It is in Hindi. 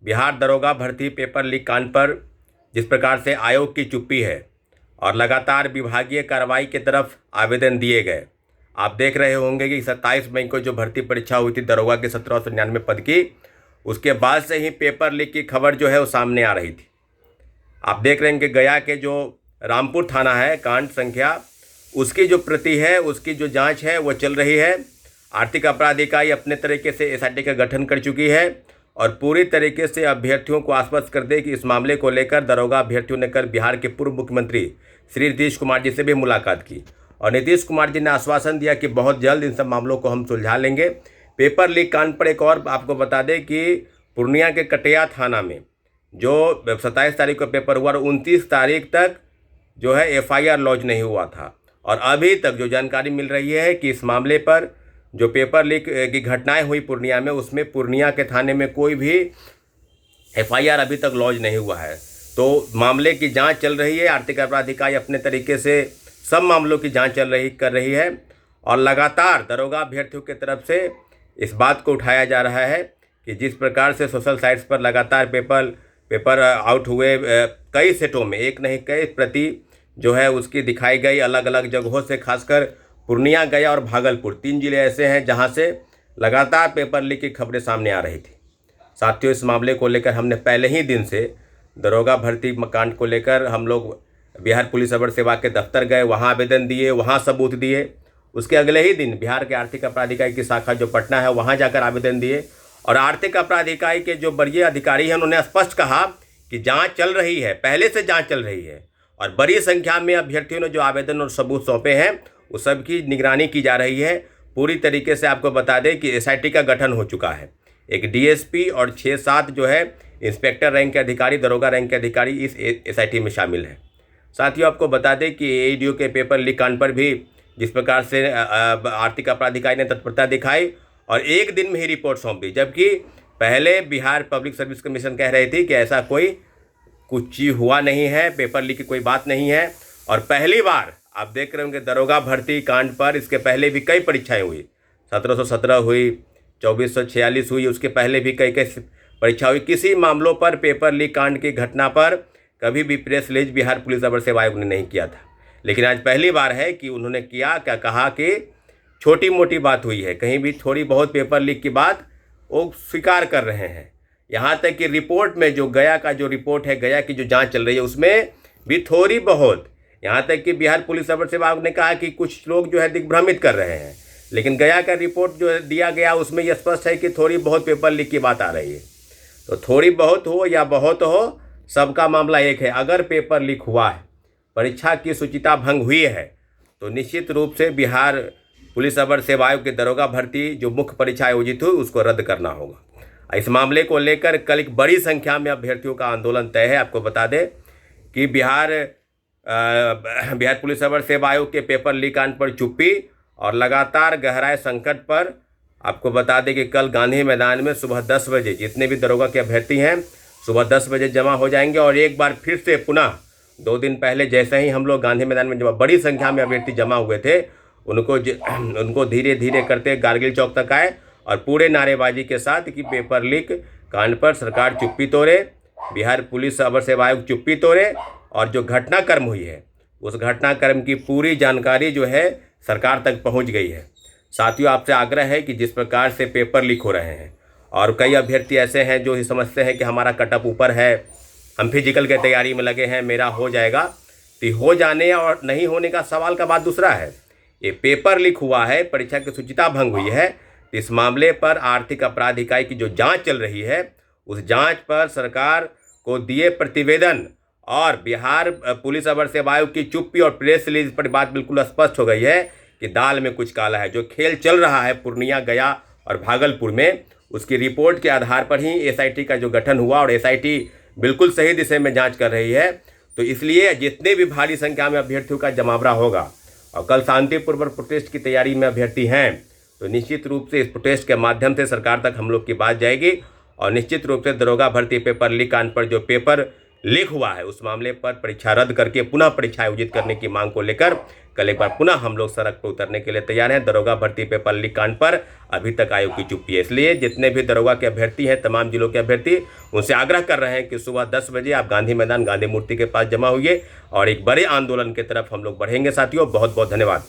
बिहार दरोगा भर्ती पेपर लीक कांड पर जिस प्रकार से आयोग की चुप्पी है और लगातार विभागीय कार्रवाई की तरफ आवेदन दिए गए। आप देख रहे होंगे कि 27 मई को जो भर्ती परीक्षा हुई थी दरोगा के 1799 पद की, उसके बाद से ही पेपर लीक की खबर जो है वो सामने आ रही थी। आप देख रहे हैं कि गया के जो रामपुर थाना है, कांड संख्या उसकी जो प्रति है, उसकी जो जांच है वो चल रही है। आर्थिक अपराध इकाई अपने तरीके से एसआईटी का गठन कर चुकी है और पूरी तरीके से अभ्यर्थियों को आश्वस्त कर दे कि इस मामले को लेकर दरोगा अभ्यर्थियों ने कल बिहार के पूर्व मुख्यमंत्री श्री नीतीश कुमार जी से भी मुलाकात की और नीतीश कुमार जी ने आश्वासन दिया कि बहुत जल्द इन सब मामलों को हम सुलझा लेंगे। पेपर लीक कांड पर एक और आपको बता दें कि पूर्णिया के कटिया थाना में जो 27 तारीख को पेपर हुआ और 29 तारीख तक जो है एफआईआर लॉन्च नहीं हुआ था और अभी तक जो जानकारी मिल रही है कि इस मामले पर जो पेपर लीक की घटनाएं हुई पूर्णिया में, उसमें पूर्णिया के थाने में कोई भी एफआईआर अभी तक लॉन्च नहीं हुआ है। तो मामले की जांच चल रही है। आर्थिक अपराध इकाई अपने तरीके से सब मामलों की जांच कर रही है और लगातार दरोगा अभ्यर्थियों की तरफ से इस बात को उठाया जा रहा है कि जिस प्रकार से सोशल साइट्स पर लगातार पेपर आउट हुए, कई सेटों में, एक नहीं कई प्रति जो है उसकी दिखाई गई अलग अलग जगहों से, खासकर पूर्णिया, गया और भागलपुर, 3 जिले ऐसे हैं जहां से लगातार पेपर लीक की खबरें सामने आ रही थी। साथियों, इस मामले को लेकर हमने पहले ही दिन से दरोगा भर्ती कांड को लेकर हम लोग बिहार पुलिस अवर सेवा के दफ्तर गए, वहां आवेदन दिए, वहां सबूत दिए। उसके अगले ही दिन बिहार के आर्थिक अपराध इकाई की शाखा जो पटना है वहां जाकर आवेदन दिए और आर्थिक अपराध इकाई के जो वरीय अधिकारी हैं उन्होंने स्पष्ट कहा कि जाँच चल रही है, पहले से जाँच चल रही है और बड़ी संख्या में अभ्यर्थियों ने जो आवेदन और सबूत सौंपे हैं उस सब की निगरानी की जा रही है। पूरी तरीके से आपको बता दें कि एसआईटी का गठन हो चुका है। एक डीएसपी और 6-7 जो है इंस्पेक्टर रैंक के अधिकारी, दरोगा रैंक के अधिकारी इस एसआईटी में शामिल हैं। साथियों, आपको बता दें कि एईडीओ के पेपर लीक कांड पर भी जिस प्रकार से आर्थिक अपराध इकाई ने तत्परता दिखाई और एक दिन में ही रिपोर्ट सौंप दी, जबकि पहले बिहार पब्लिक सर्विस कमीशन कह रही थी कि ऐसा कोई कुछ हुआ नहीं है, पेपर लीक की कोई बात नहीं है। और पहली बार आप देख रहे होंगे दरोगा भर्ती कांड पर, इसके पहले भी कई परीक्षाएं हुई, 1717 हुई, 2446 हुई, उसके पहले भी कई परीक्षा हुई। किसी मामलों पर पेपर लीक कांड की घटना पर कभी भी प्रेस रिलीज बिहार पुलिस अवर सेवा आयोग ने नहीं किया था, लेकिन आज पहली बार है कि उन्होंने किया। क्या कहा कि छोटी मोटी बात हुई है, कहीं भी थोड़ी बहुत पेपर लीक की बात वो स्वीकार कर रहे हैं। यहाँ तक कि रिपोर्ट में जो गया का जो रिपोर्ट है, गया की जो जांच चल रही है उसमें भी थोड़ी बहुत, यहाँ तक कि बिहार पुलिस अवर सेवा आयोग ने कहा कि कुछ लोग जो है दिग्भ्रमित कर रहे हैं, लेकिन गया का रिपोर्ट जो दिया गया उसमें यह स्पष्ट है कि थोड़ी बहुत पेपर लीक की बात आ रही है। तो थोड़ी बहुत हो या बहुत हो, सबका मामला एक है। अगर पेपर लीक हुआ है, परीक्षा की शुचिता भंग हुई है, तो निश्चित रूप से बिहार पुलिस अवर सेवा आयोग के दरोगा भर्ती जो मुख्य परीक्षा आयोजित हुई उसको रद्द करना होगा। इस मामले को लेकर कल एक बड़ी संख्या में अभ्यर्थियों का आंदोलन तय है। आपको बता दें कि बिहार पुलिस अवर सेवा आयोग के पेपर लीक कांड पर चुप्पी और लगातार गहराए संकट पर आपको बता दें कि कल गांधी मैदान में सुबह 10 बजे जितने भी दरोगा के अभ्यर्थी हैं सुबह 10 बजे जमा हो जाएंगे और एक बार फिर से पुनः 2 दिन पहले जैसे ही हम लोग गांधी मैदान में जब बड़ी संख्या में अभ्यर्थी जमा हुए थे उनको धीरे धीरे करते कारगिल चौक तक आए और पूरे नारेबाजी के साथ कि पेपर लीक कांड पर सरकार चुप्पी तोड़े, बिहार पुलिस अवर सेवा आयोग चुप्पी तोड़े और जो घटनाक्रम हुई है उस घटनाक्रम की पूरी जानकारी जो है सरकार तक पहुंच गई है। साथियों, आपसे आग्रह है कि जिस प्रकार से पेपर लीक हो रहे हैं और कई अभ्यर्थी ऐसे हैं जो ही समझते हैं कि हमारा कटअप ऊपर है, हम फिजिकल की तैयारी में लगे हैं, मेरा हो जाएगा, तो हो जाने और नहीं होने का सवाल का बात दूसरा है। ये पेपर लीक हुआ है, परीक्षा की शुचिता भंग हुई है, तो इस मामले पर आर्थिक अपराध इकाई की जो जांच चल रही है उस जांच पर सरकार को दिए प्रतिवेदन और बिहार पुलिस अवर सेवा आयोग की चुप्पी और प्रेस रिलीज पर बात बिल्कुल स्पष्ट हो गई है कि दाल में कुछ काला है। जो खेल चल रहा है पूर्णिया, गया और भागलपुर में, उसकी रिपोर्ट के आधार पर ही एसआईटी का जो गठन हुआ और एसआईटी बिल्कुल सही दिशा में जांच कर रही है। तो इसलिए जितने भी भारी संख्या में अभ्यर्थियों का जमावड़ा होगा और कल शांतिपूर्वक प्रोटेस्ट की तैयारी में अभ्यर्थी हैं, तो निश्चित रूप से इस प्रोटेस्ट के माध्यम से सरकार तक हम लोग की बात जाएगी और निश्चित रूप से दरोगा भर्ती पेपर लीक कांड पर जो पेपर लीक हुआ है उस मामले पर परीक्षा रद्द करके पुनः परीक्षा आयोजित करने की मांग को लेकर कल एक बार पुनः हम लोग सड़क पर उतरने के लिए तैयार हैं। दरोगा भर्ती पेपर लीक कांड पर अभी तक आयोग की चुप्पी है, इसलिए जितने भी दरोगा के अभ्यर्थी हैं, तमाम जिलों के अभ्यर्थी, उनसे आग्रह कर रहे हैं कि सुबह 10 बजे आप गांधी मैदान गांधी मूर्ति के पास जमा हुई और एक बड़े आंदोलन की तरफ हम लोग बढ़ेंगे। साथियों, बहुत बहुत धन्यवाद।